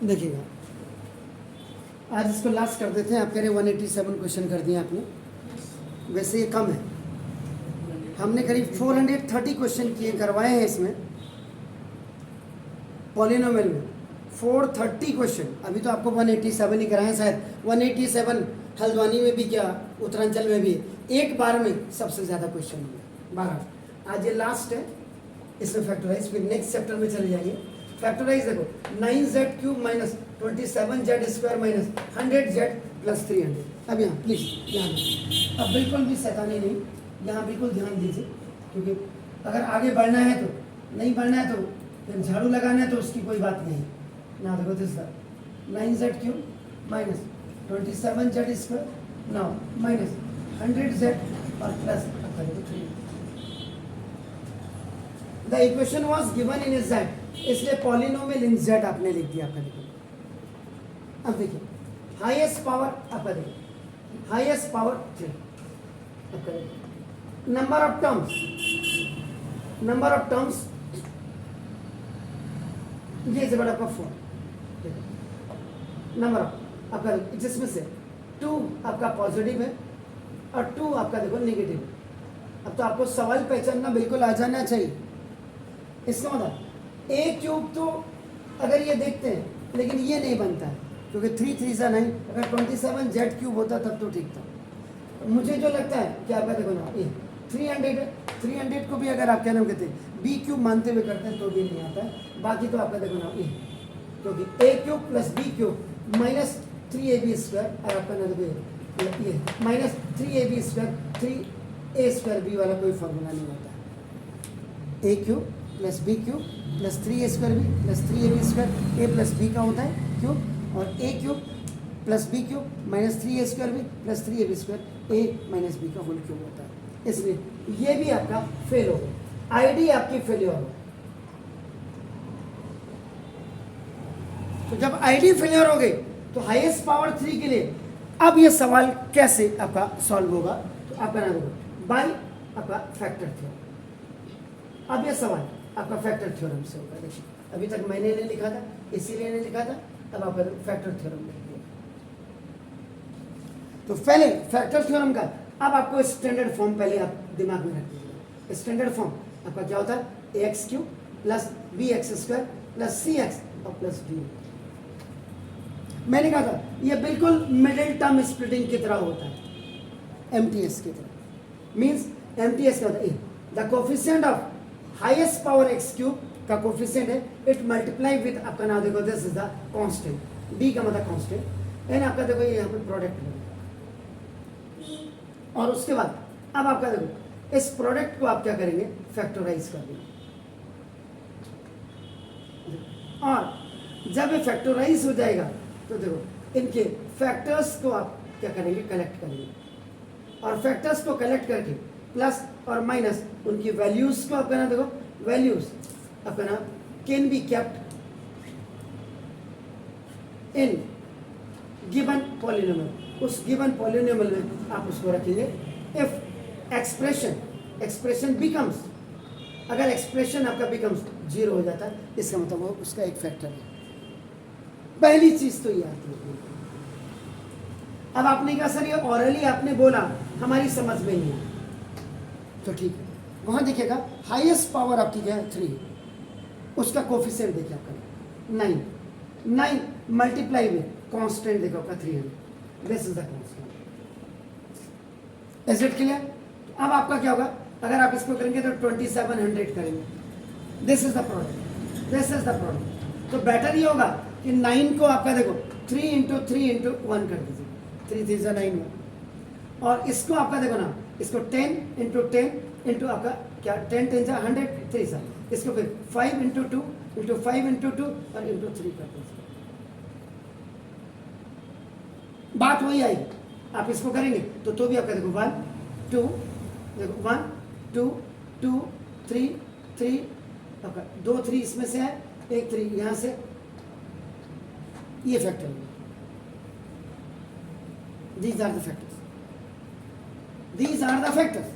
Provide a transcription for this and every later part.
देखिएगा, आज इसको लास्ट कर देते हैं। आप कह रहे 187 क्वेश्चन कर दिए आपने, वैसे ये कम है। हमने करीब 430 क्वेश्चन किए करवाए हैं इसमें पॉलिनोमियल में, 430 क्वेश्चन। अभी तो आपको 187 ही कराए हैं, शायद 187 हल्द्वानी में भी क्या उत्तरांचल में भी एक बार में सबसे ज़्यादा क्वेश्चन हुए 12। आज ये लास्ट है, इसमें फैक्टराइज, फिर नेक्स्ट चैप्टर में चले जाएंगे। फैक्टराइज देखो, 9z cube minus 27z square minus 100z plus 300। अब यहाँ प्लीज़ ध्यान, अब बिल्कुल भी शैतानी नहीं, यहाँ बिल्कुल ध्यान दीजिए, क्योंकि अगर आगे बढ़ना है तो, नहीं बढ़ना है तो, फिर झाड़ू लगाना है तो उसकी कोई बात नहीं। ना देखो this 9z cube minus 27z square now minus 100z और plus 3। The equation was given in z, इसलिए पॉलिनोमियल इन z आपने लिख दिया आपका। देखिए अब देखिए, हाईएस्ट पावर आपका देखिए, हाईएस्ट पावर 3 आपका देखिए, number of terms, number of terms ये इज बड़ा आपका 4, नंबर ऑफ आपका जिसमें से 2 आपका पॉजिटिव है और 2 आपका देखो नेगेटिव है। अब तो आपको सवाल पहचानना बिल्कुल आ जाना चाहिए। इसका मतलब ए क्यूब तो अगर ये देखते हैं, लेकिन ये नहीं बनता है क्योंकि 3 3 सा 9। अगर 27z क्यूब होता तब तो ठीक था। मुझे जो लगता है कि आपका देखो ना ये 300 है, 300 को भी अगर आप कहना कहते हैं बी क्यूब मानते हुए करते हैं तो भी नहीं आता है। बाकी तो आपका देखो ना ये, क्योंकि A cube plus B cube minus 3ab square, और आपका ना देखो ये minus 3ab square 3a square B वाला कोई फॉर्मूला नहीं होता। A cube plus B cube plus 3a square B plus 3ab square, A plus B का होता है क्यूब, और A cube plus B cube minus 3a square B plus 3ab square, A minus B का whole cube होता है। इसलिए ये भी आपका फेल हो गया, आईडी आपकी फेलियर हो। तो जब आईडी फेलियर हो गई तो हाईएस्ट पावर 3 के लिए अब ये सवाल कैसे आपका सॉल्व होगा, तो आपका नाम होगा बाय आपका फैक्टर थ्योरम। अब ये सवाल आपका फैक्टर थ्योरम से होगा। देखिए अभी तक मैंने नहीं लिखा था, इसीलिए नहीं लिखा था, अब आपका फैक्टर थ्योरम लिख दिया। तो पहले फैक्टर थ्योरम का अब आपको स्टैंडर्ड फॉर्म पहले आप दिमाग में रख दीजिए। स्टैंडर्ड फॉर्म आपका क्या होता है, A X cube plus B X square plus C X और प्लस डी। मैंने कहा था ये बिल्कुल मिडिल टर्म स्प्लिटिंग की तरह होता है, एमटीएस की तरह। मींस एमटीएस क्या होता है, the coefficient of highest power x cube का कोफिशिएंट है, इट मल्टीप्लाई विद आपका नाम देखो this is the constant, D का मतलब कांस्टेंट, एंड आपका देखो ये यहाँ पे प्रोडक्ट है। और उसके बाद अब आपका देखो इस प्रोडक्ट को आप क्या करेंगे, फैक्टराइज कर देंगे। और जब ये फैक्टराइज हो जाएगा तो देखो इनके फैक्टर्स को आप क्या करेंगे, कलेक्ट करेंगे, और फैक्टर्स को कलेक्ट करके प्लस और माइनस उनकी वैल्यूज को आपका ना देखो, वैल्यूज आपका ना can be kept in given polynomial. उस गिवन पॉलिनोमियल में आप उसको रखेंगे। इफ एक्सप्रेशन बिकम्स, अगर एक्सप्रेशन आपका बिकम्स 0 हो जाता है, इसका मतलब वो उसका एक फैक्टर है। पहली चीज तो ये आती है। अब आपने कहा सर ये ऑरली आपने बोला हमारी समझ में नहीं आया, तो ठीक है, वहां देखिएगा हाईएस्ट पावर आपकी क्या है 3, उसका कोफिशिएंट देखिए आपका 9 मल्टीप्लाई में कांस्टेंट देखो आपका 300, this is the constant. Is it clear? अब आपका क्या होगा, अगर आप इसको करेंगे तो 2700 करेंगे, this is the product, this is the product. तो बेटर ये होगा कि 9 को आपका देखो 3 इंटू 1 कर दीजिए, 3 3 9 में, और इसको आपका देखो ना, इसको 10 इंटू 10 इंटू आपका क्या 10 10 जा 100 3 सा, इसको फिर 5 इंटू 2 इंटू 5 इंटू 2 और इंटू 3 कर दीजिए। बात वही आई, आप इसको करेंगे तो भी आपका देखो 1 2 देखो 1 2 2 3 3 आपका 2 3 इसमें से है, एक 3 यहां से, ये फैक्टर है। These are the factors. These are the factors.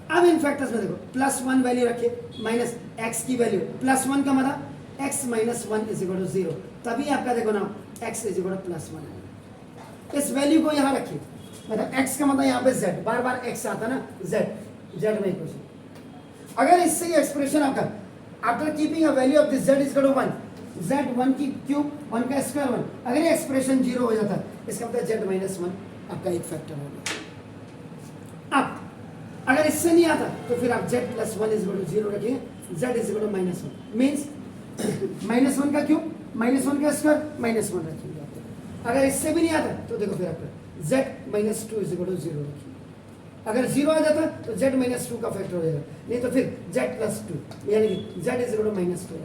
अब इन फैक्टर्स में देखो +1 वैल्यू रखिए, माइनस एक्स की वैल्यू +1 का मतलब x minus one is equal to zero, तभी आपका देखो ना x is equal to plus one आएगा। इस वैल्यू को यहाँ रखिए, मतलब x का मतलब यहाँ पे z, बार बार x आता ना, z में इक्वेशन। अगर इससे ये एक्सप्रेशन आपका after keeping a value of this z is equal to 1, z 1 की क्यूब 1 का स्क्वायर 1, अगर ये एक्सप्रेशन जीरो हो जाता इसका मतलब z माइनस 1 आपका एक फैक्टर हो गया। अब अगर इससे नहीं आता तो फिर आप z plus 1 is equal to zero रखिए, z is equal to minus 1 means minus 1 का क्यूब माइनस 1 का स्क्वायर माइनस 1 रखिएगा। अगर इससे भी नहीं आता तो देखो फिर आपका z minus 2 is equal to zero रखिए। अगर जीरो आ जाता तो z माइनस 2 का फैक्टर हो जाएगा, नहीं तो फिर z प्लस 2 यानी कि z is equal to minus 2।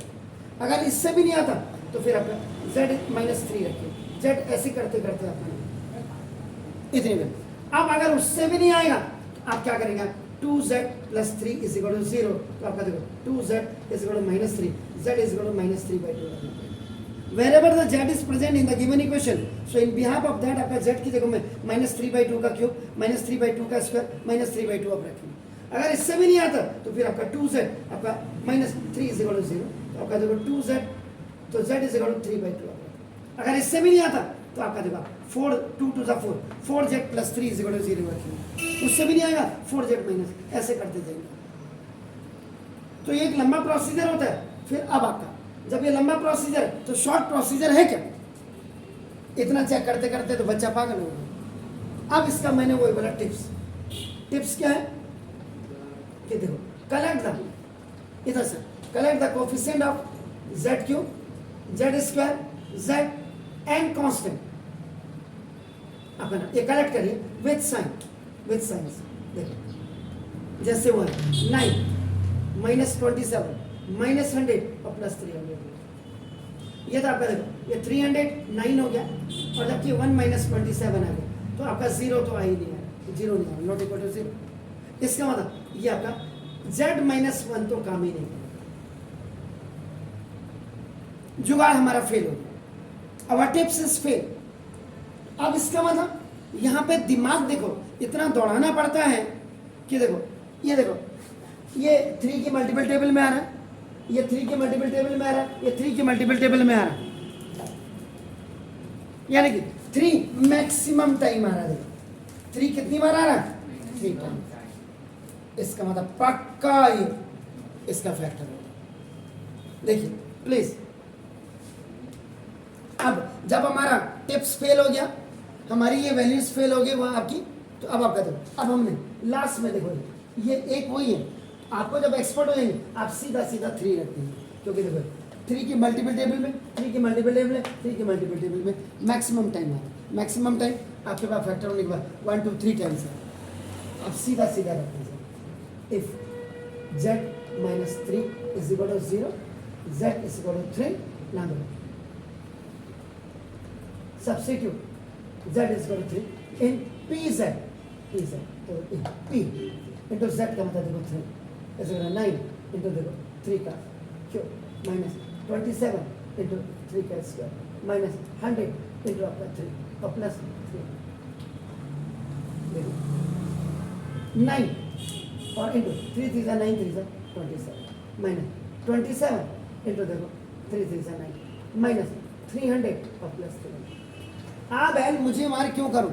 अगर इससे भी नहीं आता तो फिर आपका z माइनस 3 रखिए, z ऐसे करते करते आपका इतनी में। अब अगर उससे भी नहीं आएगा तो आप क्या करेंगे, 2z plus 3 is equal to zero, तो आपका देखो 2z is equal to minus 3, z is equal to minus 3/2। Wherever the z is present in the given equation, so in behalf of that आपका z की देखो मैं minus 3/2 का cube minus 3/2 का square minus 3/2 आप रखेंगे। अगर इससे भी नहीं आता तो फिर आपका 2z आपका minus 3 is equal to zero, तो आपका देखो 2z तो z इज इक्वल टू 3/2। अगर इससे भी नहीं आता तो आपका देखो 4 2 2 4 4z plus 3 is equal to zero रखेंगे। उससे भी नहीं आएगा 4z माइनस, ऐसे करते जाएंगे। तो ये एक लंबा प्रोसीजर होता है। फिर अब आपका जब ये लंबा प्रोसीजर तो शॉर्ट प्रोसीजर है क्या, इतना चेक करते करते तो बच्चा पागल होगा। अब इसका मैंने वही बोला टिप्स क्या है कि देखो कलेक्ट द, इधर से collect the coefficient of z cube z square z and constant, अपना ये कलेक्ट करिए विद साइन। देखो जैसे वो है 9 माइनस 27 माइनस 100 और प्लस 300, ये तो आपका देखो ये 309 हो गया, और जबकि 1 माइनस 27 आ गया तो आपका जीरो तो आ ही नहीं आया, जीरो नहीं आया, नॉट इक्वल टू जीरो। इसका मतलब ये आपका z माइनस 1 तो काम ही नहीं, जुगाड़ हमारा फेल हो गया। अवर टिप्स इज फेल। अब इसका मतलब यहाँ पे दिमाग देखो इतना दौड़ाना पड़ता है कि देखो ये 3 की मल्टीपल टेबल में आ रहा है, ये 3 के मल्टीपल टेबल में आ रहा है, ये 3 के मल्टीपल टेबल में आ रहा है, यानी कि 3 मैक्सिमम टाइम आ रहा है। 3 कितनी बार आ रहा है, 3 टाइम। इसका मतलब पक्का ये इसका फैक्टर होगा। देखिए प्लीज, अब जब हमारा टिप्स फेल हो गया, हमारी ये वैल्यूज फेल हो गई वहां आपकी, तो अब आप कहते हो अब हमने लास्ट में देखो ये एक वही है, आपको जब एक्सपर्ट हो जाएंगे आप सीधा 3 रखते हैं, क्योंकि देखो 3 की मल्टीपल टेबल में 3 की मल्टीपल टेबल में 3 की मल्टीपल टेबल में मैक्सिमम टाइम आता है। मैक्सिमम टाइम आपके पास फैक्टर होने के बाद 1 2 3 टाइम्स है, आप सीधा रखते हैं। If z minus 3 is equal to 0, z is equal to 3, ना दो substitute z is equal to 3 in pz, तो p इंटू z का मतलब देखो 3 इज इक्वल टू 9 इंटू देखो 3 का क्यूब माइनस 27 इंटू 3 का स्क्वायर माइनस 100 इंटू आपका 3 और प्लस 3 देखो 9 और इंटू 3 3 9 3 27 माइनस 27 इंटू देखो 3 3 9 माइनस 300 और प्लस 300। अब एल मुझे मार क्यों करूं,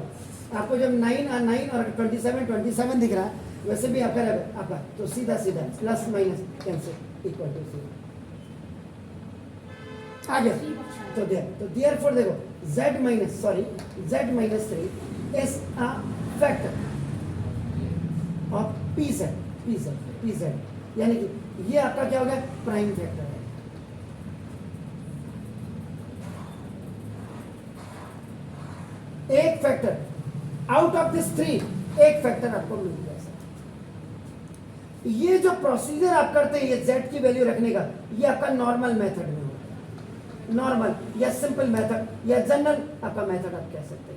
आपको जब 9 और 27 दिख रहा है, वैसे भी आपका तो सीधा plus minus cancel equal to 0 आ गया। तो देयरफॉर देखो z minus 3 is a factor of pz, यानी कि ये आपका क्या हो गया, प्राइम फैक्टर है। एक फैक्टर आउट ऑफ दिस 3, एक फैक्टर आपको मिल गया। ये जो प्रोसीजर आप करते हैं ये z की वैल्यू रखने का, ये आपका नॉर्मल मेथड में होता है। नॉर्मल या सिंपल मेथड या जनरल आपका मेथड आप कह सकते हैं।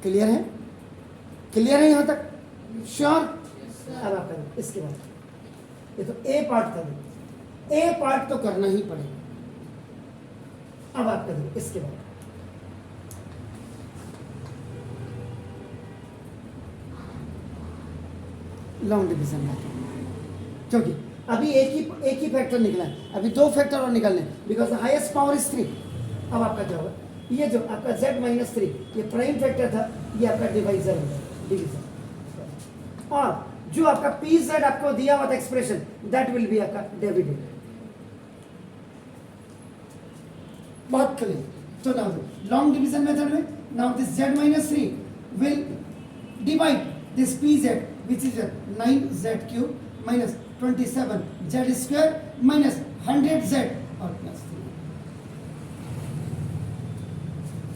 क्लियर है यहां तक, श्योर? अब आप करें इसके बाद, ये तो ए पार्ट था, ए पार्ट तो करना ही पड़ेगा। अब आप करें इसके बाद लॉन्ग डिवीजन मेथड, क्योंकि अभी एक ही फैक्टर निकला है, अभी 2 फैक्टर और निकलने, because the highest power is 3। अब आपका क्या होगा, ये जो आपका z-3 ये प्राइम फैक्टर था, ये आपका डिवाइजर है, डिवीजर। और जो आपका pz आपको दिया हुआ था एक्सप्रेशन, दैट विल बी आपका डिविडेंड। बहुत क्लियर। तो नाउ लॉन्ग डिवीजन मेथड में, now this z-3 will divide this pz which is 9z³ minus 27z² minus 100z और प्लस 3।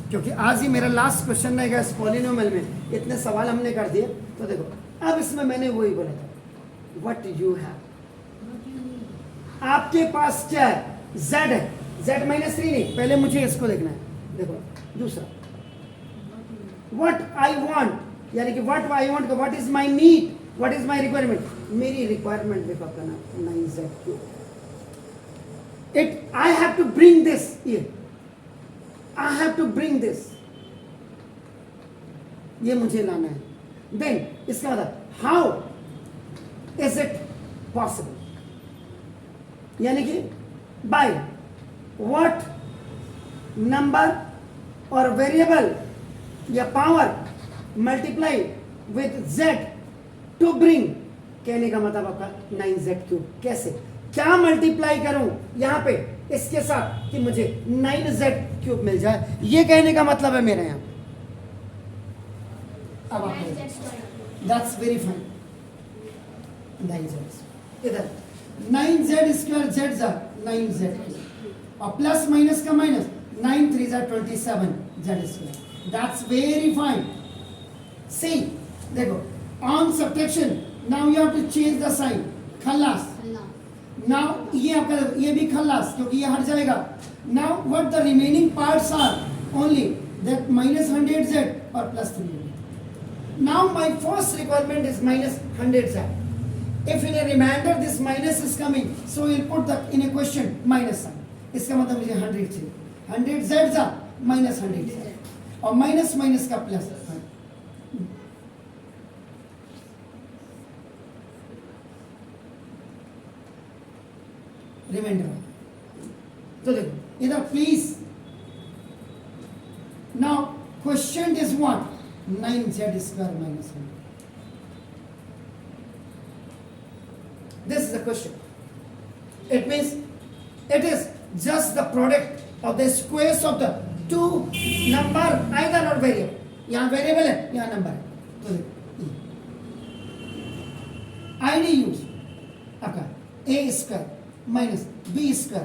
क्योंकि आज ही मेरा लास्ट क्वेश्चन रहेगा इस पॉलिनोमियल में, इतने सवाल हमने कर दिए। तो देखो अब इसमें मैंने वही बोला था, व्हाट यू हैव, आपके पास क्या है, z है, z-3 नहीं, पहले मुझे इसको देखना है। देखो दूसरा, व्हाट आई वांट, यानी कि व्हाट आई वांट का what is my need, what is my requirement, मेरी रिक्वायरमेंट देखो आपका ना 9z³। It I have to bring this, ये I have to bring this, ये मुझे लाना है। देन इसका मतलब हाउ इज इट पॉसिबल, यानी कि बाय व्हाट नंबर और वेरिएबल या power multiply with z to bring, कहने का मतलब आपका 9z³। कैसे, क्या मल्टीप्लाई करूं यहां पे इसके साथ कि मुझे 9z³ मिल जाए, ये कहने का मतलब है मेरे यहां। अब आप दैट्स वेरी फाइन, 9z इधर 9z² z 9z³ और प्लस माइनस का minus 9 3 27 z², that's very fine. See देखो on subtraction, now you have to change the sign, खल्लास। नाउ ये आपका ये भी खल्लास क्योंकि ये हट जाएगा। Now what the remaining parts are only that minus 100z और plus 300। Now my first requirement is minus 100z. If in a remainder this minus is coming, so we'll put the in a question minus sign. इसका मतलब मुझे 100 चाहिए, 100z जा minus 100z और minus minus का plus. Reminder तो देखो इधर please. Now question is what, 9z² minus 100. This is the question. It means it is just the product of the squares of the two number either or variable. यहाँ variable है, यहाँ number है। तो ID use आपका a² minus b²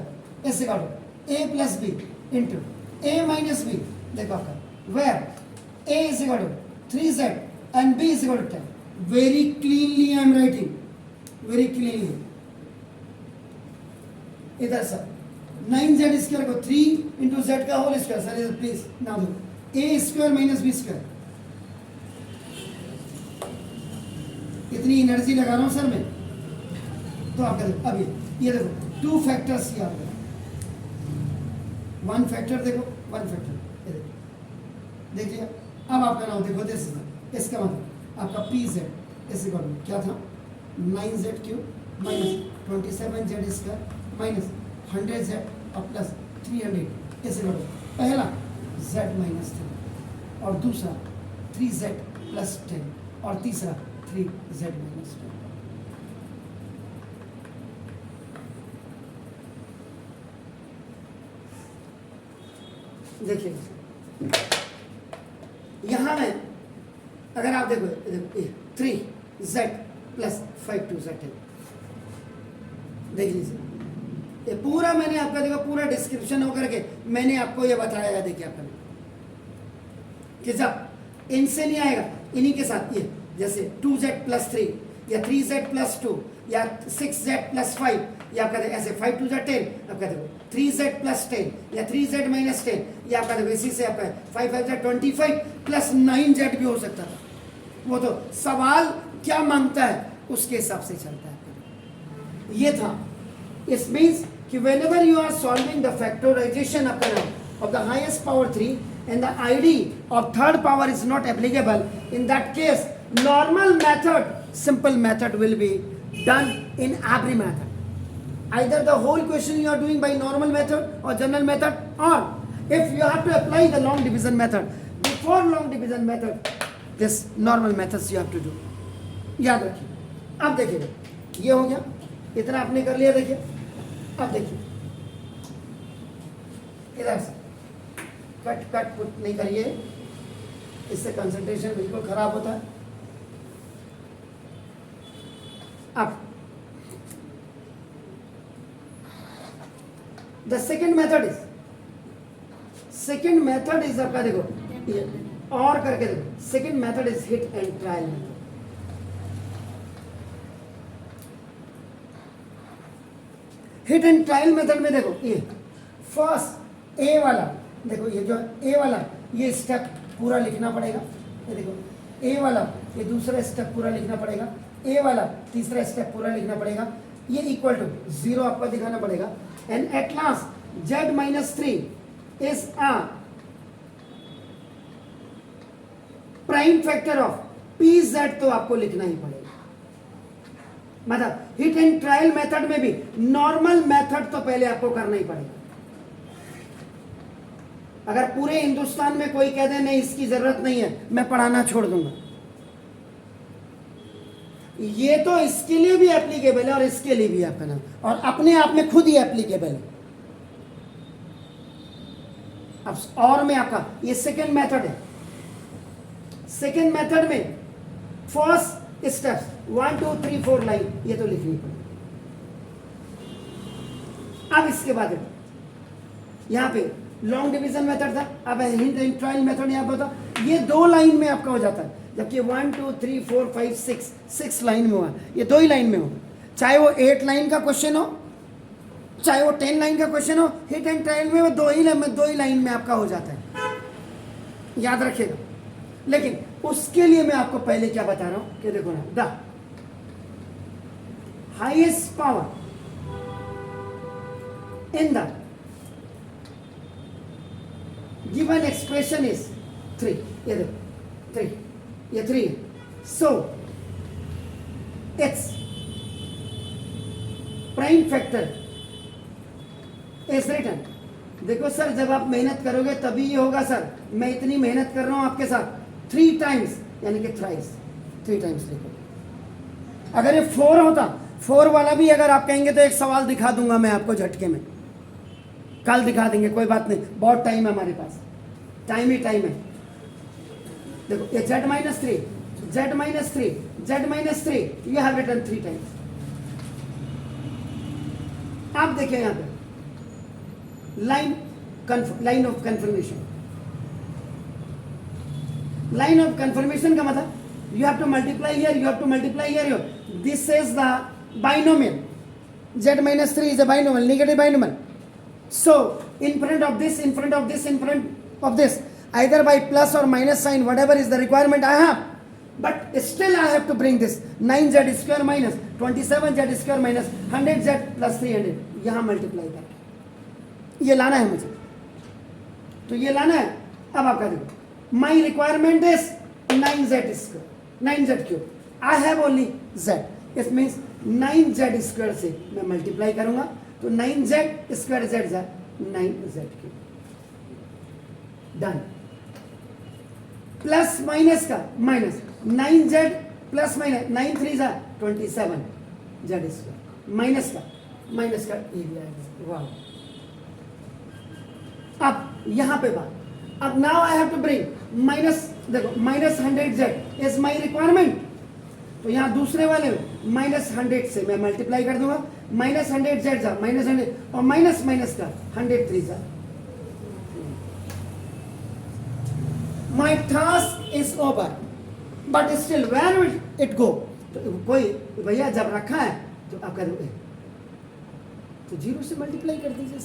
ऐसे काटो, a plus b into a minus b। देखो आपका where a is equal to 3z and b is equal to 10. Very cleanly I am writing, very cleanly. इधर sir 9z² को 3 into z का whole square, sir please ना दो, a² minus b²। इतनी energy लगा रहा हूं सर मैं, तो आप देखो अब ये देखो 2 फैक्टर्स याद रखो, 1 फैक्टर देखो 1 फैक्टर, ये देख लिया। अब आपका नाम देखो दिस, इसका मतलब आपका pz इसे करो क्या था, 9z³ minus 27z² minus 100z और प्लस 300 इसे करो। पहला z minus 3 और दूसरा 3z plus 10 और तीसरा 3z minus 10। देखिए यहां में अगर आप देखो 3z plus 5 देख लीजिए, ये पूरा मैंने आपका देखो पूरा डिस्क्रिप्शन होकर के मैंने आपको ये बताया है। देखिए आपका कि जब इनसे नहीं आएगा, इन्हीं के साथ ये जैसे 2z plus 3 या 3z plus 2 या 6z plus 5 या आपका ऐसे 5 2 10 आपका देखो 3z plus 10 या 3z minus 10 या आपका देखो इसी से आपका 5 5 25 plus 9z भी हो सकता था। वो तो सवाल क्या मांगता है उसके हिसाब से चलता है। ये था, इट मीन्स कि whenever you are solving the factorization of the highest power 3 and the ID of third power is not applicable, in that case normal method, simple method will be done in every method. either the whole question you are doing by normal method or general method, or if you have to apply the long division method, before long division method this normal methods you have to do. याद रखिए. अब देखिए ये हो गया, इतना आपने कर लिया. देखिए अब देखिए इधर से कट कट पुट नहीं करिए, इससे कंसंट्रेशन बिल्कुल खराब होता है. अब द सेकेंड मेथड इज आपका देखो ये और करके देखो. Second method is hit and trial method. Hit and trial method में देखो ये फर्स्ट ए वाला, देखो ये जो ए वाला ये स्टेप पूरा लिखना पड़ेगा. ये देखो ए वाला ये दूसरा स्टेप पूरा लिखना पड़ेगा. ए वाला तीसरा स्टेप पूरा लिखना पड़ेगा. ये इक्वल टू 0 आपको दिखाना पड़ेगा. And at last z-3 is a prime factor of pz, तो आपको लिखना ही पड़ेगा. मतलब हिट एंड ट्रायल मेथड में भी नॉर्मल मेथड तो पहले आपको करना ही पड़ेगा. अगर पूरे हिंदुस्तान में कोई कह दे नहीं इसकी जरूरत नहीं है, मैं पढ़ाना छोड़ दूंगा, ये तो इसके लिए भी एप्लीकेबल है और इसके लिए भी आपका नाम, और अपने आप में खुद ही एप्लीकेबल है. अब और में आपका ये सेकेंड मेथड है. सेकेंड मेथड में फर्स्ट स्टेप्स 1 2 3 4 लाइन ये तो लिखनी पड़ेगी. अब इसके बाद यहां पे लॉन्ग डिवीजन मेथड था, अब हिट एंड ट्रायल मेथड यहां पर था. ये 2 लाइन में आपका हो जाता है, जबकि 1 2 3 4 5 6 लाइन में हुआ, ये 2 ही लाइन में हो. चाहे वो 8 लाइन का क्वेश्चन हो, चाहे वो 10 लाइन का क्वेश्चन हो, हिट एंड ट्रायल में वो 2 ही लाइन में आपका हो जाता है. याद रखिएगा. लेकिन उसके लिए मैं आपको पहले क्या बता रहा हूं कि देखो ना, the highest power in the given expression is 3. ये देखो 3, ये 3 है. So it's prime factor is written. देखो सर, जब आप मेहनत करोगे तभी ये होगा. सर मैं इतनी मेहनत कर रहा हूं आपके साथ, 3 टाइम्स यानी कि थ्राइस, 3 टाइम्स लिखो. अगर ये 4 होता, 4 वाला भी अगर आप कहेंगे तो एक सवाल दिखा दूंगा मैं आपको झटके में, कल दिखा देंगे, कोई बात नहीं, बहुत टाइम है हमारे पास, टाइम ही टाइम है. देखो ये z-3 you have written 3 times. आप देखिए यहां पे line of confirmation. Line of confirmation का मतलब you have to multiply here, you have to multiply here. This is the binomial. z-3 is a binomial, negative binomial. So in front of this, in front of this, in front of this, either by plus or minus sign, whatever is the requirement I have, but still I have to bring this 9z square minus 27z square minus 100z plus 300 यहां multiply करके ये लाना है मुझे. तो ये लाना है. अब आपका देखो, my requirement is 9z square, 9z cube. I have only z. It means 9z square से मैं मल्टीप्लाई करूंगा, तो 9z square z 9z cube. Done. Plus minus का minus 9z plus minus 9 3 27 z square, minus का ये भी आएगा. वाह. अब यहां पे बात, अब now I have to bring minus. देखो minus 100z is my requirement, तो यहां दूसरे वाले में माइनस 100 से मैं मल्टीप्लाई कर दूंगा. माइनस 100z माइनस 100 और माइनस माइनस का 103 My task is over, but still where will it go? तो कोई भैया जब रखा है तो आप करोगे तो 0 से मल्टीप्लाई कर दीजिए.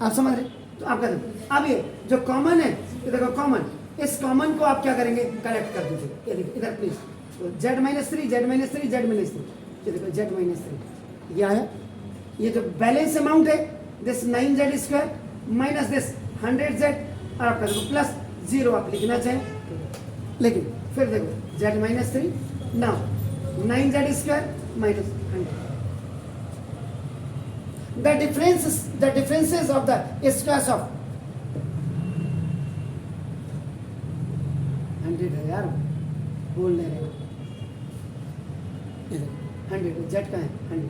आप समझ रहे? तो आप करें. अब ये जो कॉमन है, ये देखो कॉमन, इस कॉमन को आप क्या करेंगे, कलेक्ट कर दीजिए. ये देखिए इधर प्लीज, तो z-3 z-3 z-3, ये देखो z-3 ये आया. ये जो बैलेंस अमाउंट है this 9z square minus this 100z और आपका देखो प्लस 0 आप लिखना चाहें. लेकिन फिर देखो z-3 now 9z square minus 100. The differences of the squares of 100 है यार, बोल नहीं रहे, 100 जेड का है 100.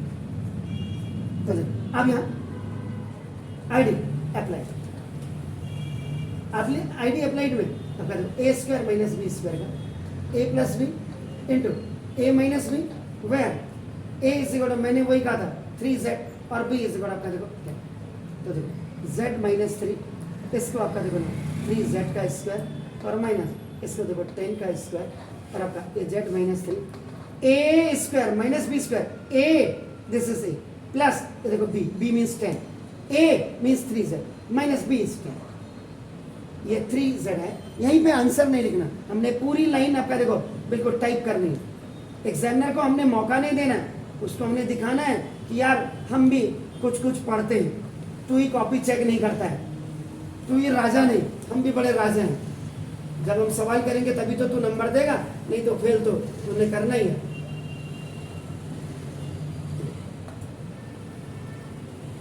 तो अब यहाँ आईडी अप्लाइड, आईडी अप्लाइड में अब कर दो A square minus B square का A plus B into A minus B, where A is equal to, मैंने वही कहा था 3z और b इज इक्वल आपका देखो, तो देखो z माइनस 3, इसको आपका देखो 3z का स्क्वायर और माइनस इसको देखो 10 का स्क्वायर और आपका z minus 3 a square minus b square, a this is a plus देखो b, b means 10, a means 3z minus b square, ये 3z है. यहीं पे आंसर नहीं लिखना, हमने पूरी लाइन आपका देखो बिल्कुल टाइप करनी है. एग्जामिनर को हमने मौका नहीं देना, उसको हमने दिखाना है कि यार हम भी कुछ कुछ पढ़ते हैं, तू ही कॉपी चेक नहीं करता है, तू ही राजा नहीं, हम भी बड़े राजा हैं. जब हम सवाल करेंगे तभी तो तू नंबर देगा, नहीं तो फेल तो तूने करना ही है.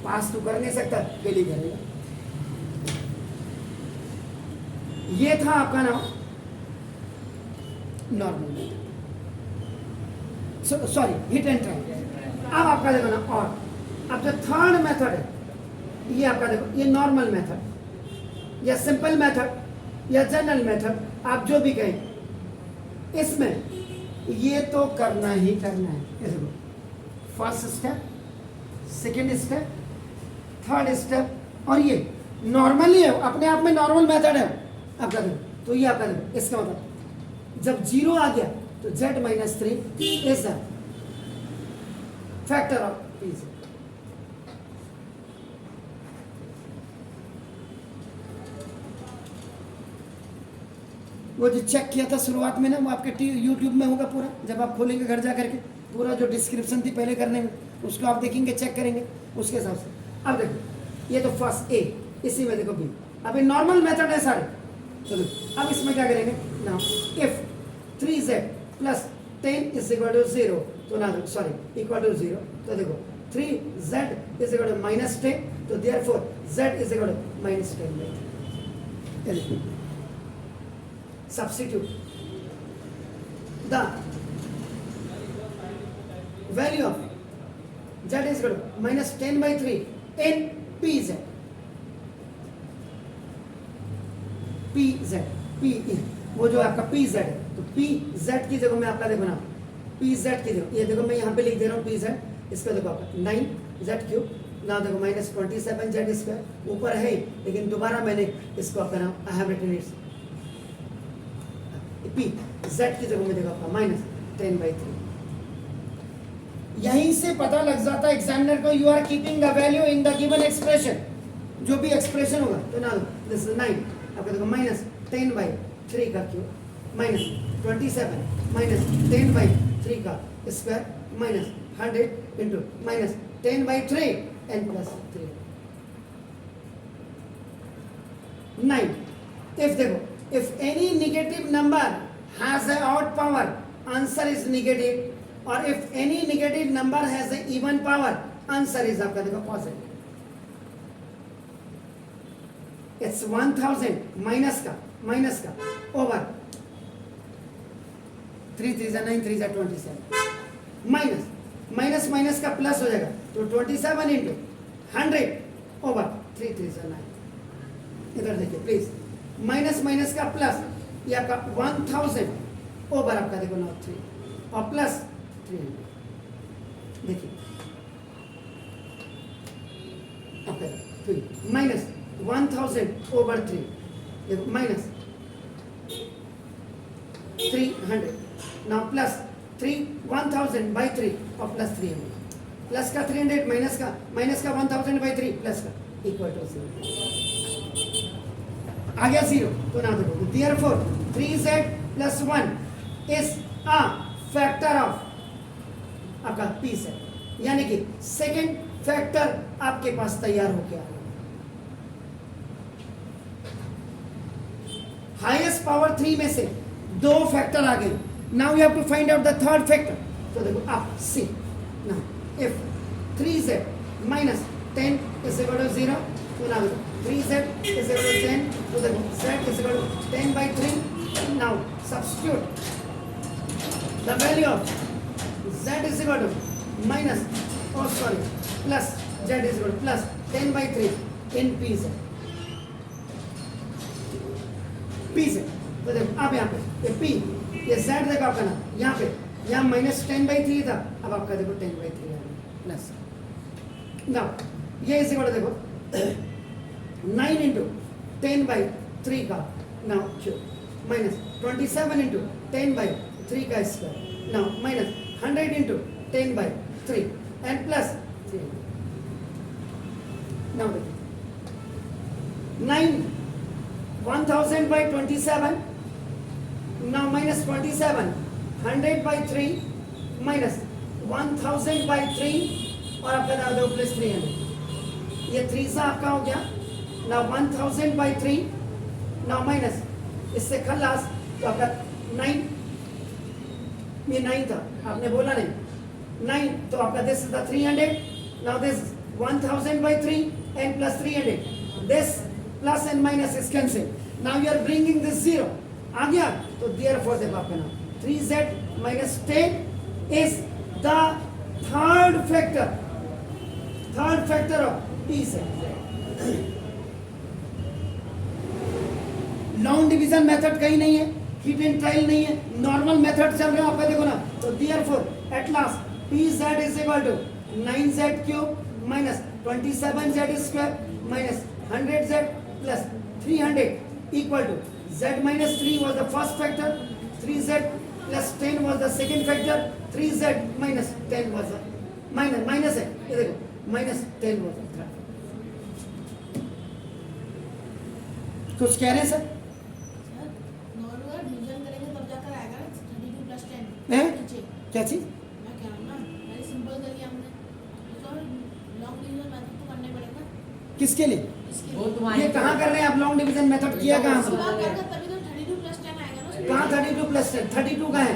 पास तू कर नहीं सकता, फेल ही करेगा. ये था आपका नाम normal, sorry hit and try. अब आपका देखो ना, और अब जो थर्ड मेथड है ये आपका देखो, ये नॉर्मल मेथड या सिंपल मेथड या जनरल मेथड, आप जो भी कहें, इसमें ये तो करना ही करना है. देखो first step, second step, third step, और ये नॉर्मल ही है, अपने आप में नॉर्मल मेथड है आपका देखो. तो ये आपका देखो, इसका मतलब जब 0 आ गया तो z minus 3 is the factor of pz. वो जो चेक किया था शुरुआत में ना, वो आपके यूट्यूब में होगा पूरा, जब आप खोलेंगे घर जा करके पूरा जो डिस्क्रिप्शन थी पहले करने में, उसको आप देखेंगे, चेक करेंगे उसके हिसाब से. अब देखो ये तो फर्स्ट ए, इसी में देखो बी. अब ये नॉर्मल मेथड है सारे. चलो अब इसमें क्या करेंगे ना, if 3z plus 10 is equal to 0, तो ना सॉरी इक्वल टू 0, तो देखो 3z is equal to minus 10, तो therefore z is equal to minus 10. Substitute the value of z is equal to minus 10/3 in pz. pz p वो जो आपका pz है, तो pz की जगह में आपका देखो ना, pz की जगह ये देखो मैं यहाँ पे लिख दे रहा हूँ pz, इसका देखो आपका 9z³ ना, देखो माइनस 27z स्क्वायर ऊपर है, लेकिन दोबारा मैंने इसको आपका नाम I have written it pz की जगह में देखो आपका माइनस 10/3. यहीं से पता लग जाता है एग्जामिनर को, you are keeping the value in the given expression. जो भी एक्सप्रेशन होगा, तो ना दिस इज 9 आपका देखो माइनस 10/3 का क्यूब माइनस 27 माइनस 10/3 का square minus 100 into minus 10/3 n plus 3. 9 if देखो, if any negative number has a odd power, answer is negative, और if any negative number has a even power, answer is आपका देखो positive. It's 1000 minus का over 3 3 9 3 27 minus minus का plus हो जाएगा, तो 27 into 100 over 3 3 9. इधर देखिए प्लीज, माइनस माइनस का प्लस, ये आपका 1000 ओवर आपका देखो ना 3 और प्लस 300. देखिए आपका 3 माइनस 1000 ओवर 3 देखो माइनस 300, नाउ प्लस 1000/3 और प्लस 300. प्लस का 300 माइनस का 1000/3 प्लस का इक्वल टू 0. आ गया 0, तो ना देखो therefore 3z plus 1 is a factor of आपका pz, यानी कि सेकेंड फैक्टर आपके पास तैयार हो गया. हाईएस्ट पावर 3 में से 2 फैक्टर आ गए. Now you have to find out the third factor. तो देखो आप सी Now, if 3z minus 10 is equal to 0, तो now 3z is equal to 10, so the z is equal to 10 by 3. Now, substitute the value of z is equal to minus, plus z is equal to plus 10 by 3 in pz. pz, तो देखो अब यहाँ पे ये p, ये z देखो आपका ना यहाँ पे, यहाँ माइनस 10 by 3 था, अब आपका देखो 10 by 3 प्लस. नाउ ये इसी को देखो 9 इंटू 10 by 3 का now cube minus 27 into 10 by 3 का square now minus 100 into 10 by 3 and plus 3. Now देखो 9 1000 by 27 now minus 27 100 by 3 minus 1000 by 3 और आपका डाल दो प्लस 300. ये 3 सा आपका हो गया. नाउ 1000 by 3 नाउ माइनस इससे खलास तो आपका 9, ये 9 था आपने बोला नहीं 9, तो आपका this is the 300. Now this 1000 by 3 and plus 300. This plus and minus is cancel. Now you are bringing this 0 आ गया, तो देयरफॉर देखो आपका नाम 3z minus 10 is the third factor of pz. Long division method कहीं नहीं है, hit and trial नहीं है, नॉर्मल मेथड चल रहा है आपका देखो ना. तो therefore at last pz is equal to 9z cube minus 27z square minus 100z plus 300 equal to z minus 3 was the first factor, 3z plus 10 was the second factor, 3z minus 10 was the minus है ये देखो minus 10 was the third. कुछ कह रहे हैं sir? Normal division करेंगे तब जाकर आएगा 32 plus 10 हैं? नीचे. क्या चीज? मैं कह रहा हूँ ना वेरी सिंपल करिए हमने तो लॉन्ग डिवीजन मेथड तो करने पड़ेगा. किसके लिए? इसके ये कहाँ कर रहे हैं आप? लॉन्ग डिवीजन मेथड किया कहाँ से? बात करके तभी तो 32 plus 10 आएगा ना. कहाँ 32 plus 10? 32 का है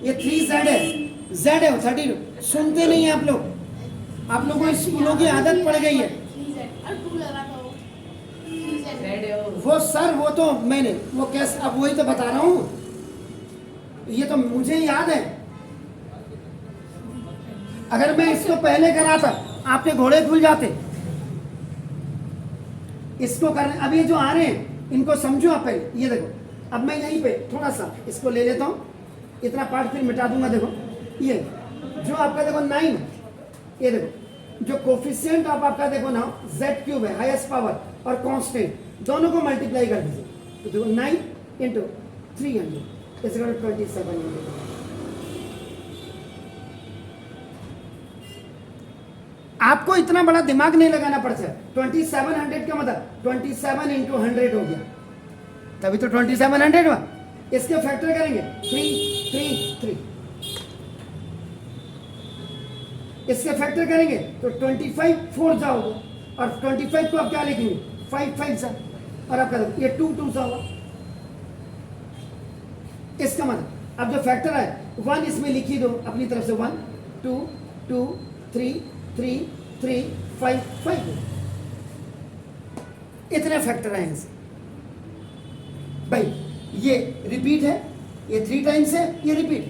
ये 3z है, z है वो 32. सुनते नहीं है आप लोग को स्कूलों की आदत पड़ गई है. 3z और 2 लगा था वो 3z वो सर वो तो मैंने वो कैसे अब वही तो बता रहा हूँ, ये तो मुझे याद है. अगर मैं इसको पहले कराता आपके घोड़े खुल जाते. इसको करने अब ये जो आ रहे हैं इनको समझो आप पहले. ये देखो अब मैं यहीं पे थोड़ा सा इसको ले लेता हूँ, इतना पार्ट फिर मिटा दूंगा. देखो ये जो आपका देखो 9, ये देखो जो कोफिशिएंट आपका देखो ना z क्यूब है हाईएस्ट पावर और कांस्टेंट दोनों को मल्टीप्लाई कर दीजिए. तो देखो 9 इंटू 300 इज इक्वल टू 2700. आपको इतना बड़ा दिमाग नहीं लगाना पड़ता है. 2700 का मतलब 27 इंटू 100 हो गया, तभी तो 2700 हुआ. इसके फैक्टर करेंगे 3 3 3, इसके फैक्टर करेंगे तो 25 4 जाओगे और 25 को आप क्या लिखेंगे 5 5 सा और आपका ये 2 2 सा होगा. इसका मतलब अब जो फैक्टर है 1 इसमें लिखी दो अपनी तरफ से 1 2 2 3 3 3 5 5. इतने फैक्टर आए इनसे भाई. ये रिपीट है, ये 3 टाइम्स है, ये रिपीट.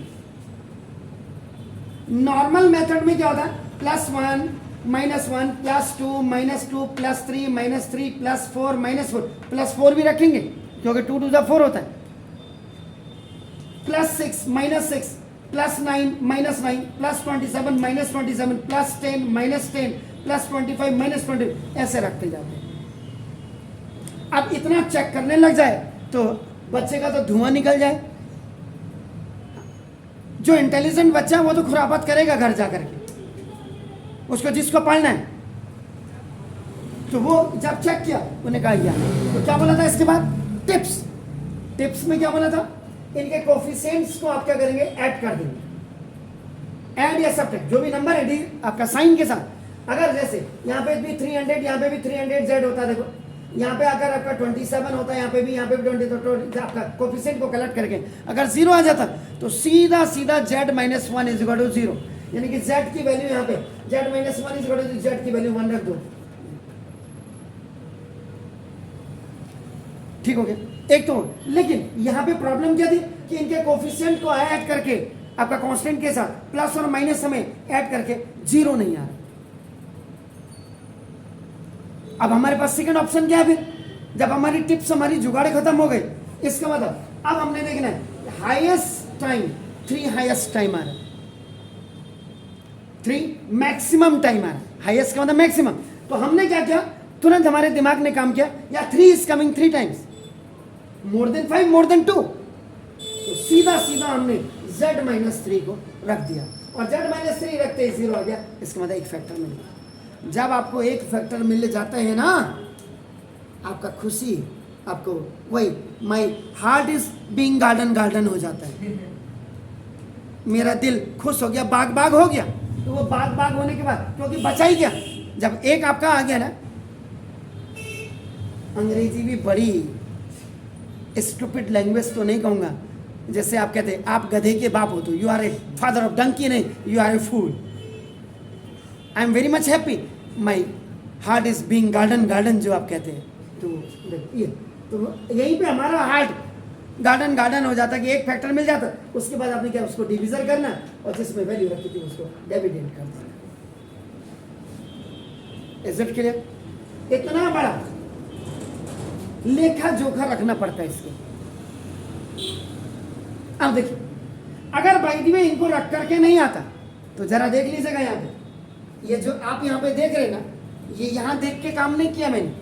नॉर्मल मेथड में क्या होता है +1 -1 +2 -2 +3 -3 +4 -4 +4 भी रखेंगे क्योंकि 2 2 जा 4 होता है. +6 -6 +9 -9 +27 -27 +10 -10 +25 -20 ऐसे रखते जाते हैं. अब इतना चेक करने लग जाए तो बच्चे का तो धुआं निकल जाए. जो इंटेलिजेंट बच्चा है वो तो खुरापात करेगा घर जाकर के, उसको जिसको पढ़ना है. तो वो जब चेक किया उन्हें कहा गया तो क्या बोला था इसके बाद टिप्स में क्या बोला था इनके कोफिशिएंट्स को आप क्या करेंगे ऐड कर देंगे. ऐड या सब्ट्रैक्ट जो भी नंबर है डी आपका साइन के साथ. अगर जैसे यहाँ पे भी 300 यहाँ पे भी 300z होता है. देखो यहाँ पे अगर आपका 27 होता है यहाँ पे भी 20 तो आपका कोफिशिएंट को कलेक्ट करके अगर 0 आ जाता तो सीधा z -1 इज इक्वल टू 0. यानी कि z की वैल्यू यहाँ पे z minus 1 is equal to z की वैल्यू 1 रख दो, ठीक हो गया। एक तो, लेकिन यहाँ पे प्रॉब्लम क्या थी कि इनके कोफिशिएंट को ऐड करके आपका कांस्टेंट के साथ प्लस और माइनस हमें ऐड करके जीरो नहीं आ रहा। अब हमारे पास सेकंड ऑप्शन क्या है फिर, जब हमारी टिप्स हमारी जुगाड़े खत्म हो गए, इसका मतलब अब हमने देखना है हाईएस्ट टाइम, 3 हाईएस्ट टाइम आ रहा है, 3 मैक्सिमम टाइम आ रहा है, हाईएस्ट का मतलब मैक्सिमम। तो हमने क्या किया, तुरंत हमारे दिमाग ने काम किया, या 3 is coming 3 times, more than 5 more than 2, तो सीधा सीधा हमने z माइनस 3 को रख दिया, और z माइनस 3 रखते ही 0 आ गया। इसका मतलब एक फैक्टर मिल गया। जब आपको एक फैक्टर मिल जाता है ना, आपका खुशी, आपको वही माई heart is being garden garden हो जाता है, मेरा दिल खुश हो गया, बाग बाग हो गया। तो वो बाग बाग होने के बाद, क्योंकि बचा ही क्या, जब एक आपका आ गया ना, अंग्रेजी भी बड़ी स्टूपिड लैंग्वेज तो नहीं कहूंगा, जैसे आप कहते हैं आप गधे के बाप हो तो you are a father of donkey, नहीं, you are a fool. I am very much happy, my heart is being garden garden, जो आप कहते हैं। तो ये तो यहीं पे हमारा हार्ट गार्डन गार्डन हो जाता कि एक फैक्टर मिल जाता, उसके बाद आपने क्या, उसको डिविजन करना, और जिसमें वैल्यू रखी थी उसको डिविडेंड कर देना। Is it clear? इतना बड़ा लेखा जोखा रखना पड़ता है इसके। अब देखिए, अगर बाई द वे इनको रख करके नहीं आता, तो जरा देख लीजिएगा यहाँ पे, ये जो आप यहाँ पे देख रहे हैं ना, ये यहाँ देख के काम नहीं किया मैंने।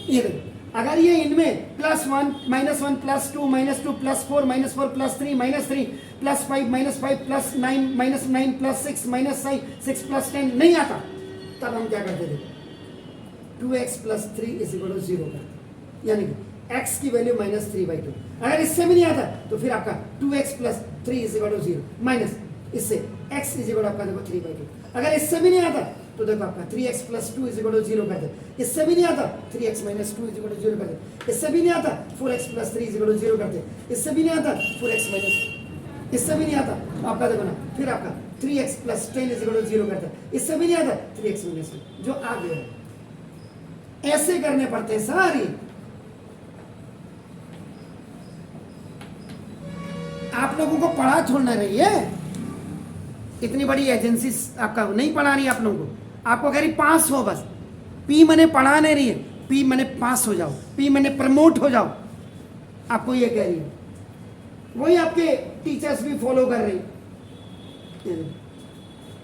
ये देखो, अगर ये इनमें +1 -1 +2 -2 +4 -4 +3 -3 +5 -5 +9 -9 +6 -6 +10 नहीं आता, तब हम क्या करते थे, 2x + 3 = 0 करते, यानी कि x की वैल्यू -3/2। अगर इससे भी नहीं आता, तो फिर आपका 2x + 3 = 0 माइनस इससे x आपका देखो 3/2। अगर इससे भी नहीं आता, तो देखो आपका 3x + 2 = 0 कर दे। इससे भी नहीं आता, 3x - 2 = 0 कर दे। इससे भी नहीं आता, 4x + 3 = 0 कर दे। इससे भी नहीं आता, 4x - इससे भी नहीं आता, तो आपका देखो ना, फिर आपका 3x + 10 = 0 कर दे। इससे भी नहीं आता, 3x - 2 जो आ गया। ऐसे करने पड़ते हैं सारी। आप लोगों को पढ़ा छोड़ना रही है, इतनी बड़ी एजेंसी आपका नहीं पढ़ा रही आप लोगों को, आपको कह रही पास हो बस। पी मैंने पढ़ा नहीं रही है, पी मैंने पास हो जाओ, पी मैंने प्रमोट हो जाओ, आपको ये कह रही है। वही आपके टीचर्स भी फॉलो कर रही।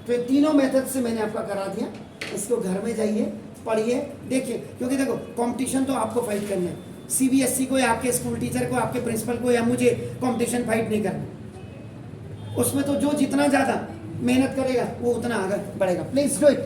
तो ये तीनों मेथड से मैंने आपका करा दिया। इसको घर में जाइए, पढ़िए, देखिए, क्योंकि देखो कंपटीशन तो आपको फाइट करना है। CBSE को या आपके स्कूल टीचर को, आपके प्रिंसिपल को या मुझे कंपटीशन फाइट नहीं करना। उसमें तो जो जितना ज़्यादा मेहनत करेगा वो उतना आगे बढ़ेगा। Please do it.